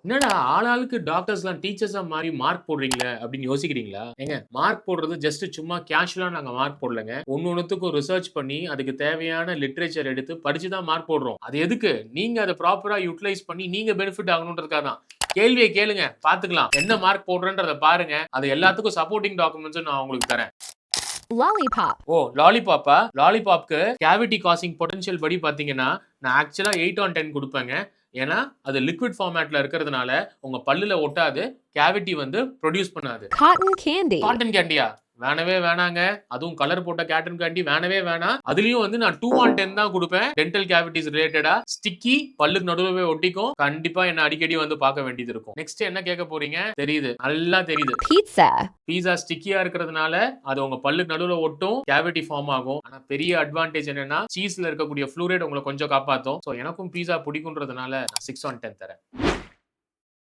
என்னடா ஆளாளுக்கு டாக்டர்ஸ்லாம் டீச்சர்ஸா மாறி மார்க் போடுறீங்களே அப்படின்னு யோசிக்கிறீங்களா? ஏங்க மார்க் போடுறது ஜஸ்ட் சும்மா கேஷுவலா நாங்க மார்க் போடலங்க. ஒண்ணுத்துக்கும் ரிசர்ச் பண்ணி அதுக்கு தேவையான லிட்ரேச்சர் எடுத்து படிச்சு தான் மார்க் போடுறோம். அது எதுக்கு? நீங்க அதை ப்ராப்பரா யூட்டிலைஸ் பண்ணி நீங்க பெனிஃபிட் ஆகணுன்றதுக்காக தான். கேள்வியை கேளுங்க, பாத்துக்கலாம். என்ன மார்க் போடுறேன்றத பாருங்க. அது எல்லாத்துக்கும் சப்போர்ட்டிங் டாக்குமெண்ட்ஸ் நான் உங்களுக்கு தரேன். லாலிபாப். ஓ லாலிபாப்பா? லாலிபாப்க்கு கேவிட்டி காசிங் பொட்டன்ஷியல் படி பாத்தீங்கன்னா நான் ஆக்சுவலா 8 on 10 கொடுப்பேங்க. ஏன்னா அது லிக்விட் ஃபார்மேட்ல இருக்கிறதுனால உங்க பல்லுல ஒட்டாது, கேவிட்டி வந்து ப்ரொடியூஸ் பண்ணாது. Cotton candy. காட்டன் கேண்டியா? வேணவே வேணாங்க. அதுவும் கலர் போட்ட காட்டன் கேண்டி வேணவே வேணாம். அதுலயும் வந்து நான் 2 on 10 தான் கொடுப்பேன். டென்டல் கேவிட்டிஸ் ரிலேட்டடா ஸ்டிக்கி, பல்லுக்கு நடுவே ஒட்டிக்கும். கண்டிப்பா என்ன அடிக்கடி வந்து பார்க்க வேண்டியது இருக்கும். நெக்ஸ்ட் என்ன கேட்க போறீங்க? தெரியுது, நல்லா தெரியுது. பீட்சா. பீஸா ஸ்டிக்கியா இருக்கிறதுனால அது உங்க பல்லுக்கு நடுவுல ஒட்டும், கேவிட்டி ஃபார்ம் ஆகும். ஆனா பெரிய அட்வான்டேஜ் என்னன்னா சீஸ்ல இருக்கக்கூடிய ஃப்ளூரைட் உங்களை கொஞ்சம் காப்பாத்தும். சோ எனக்கும் பீஸா பிடிக்கும்ன்றதுனால நான் 6 on 10 தரேன்.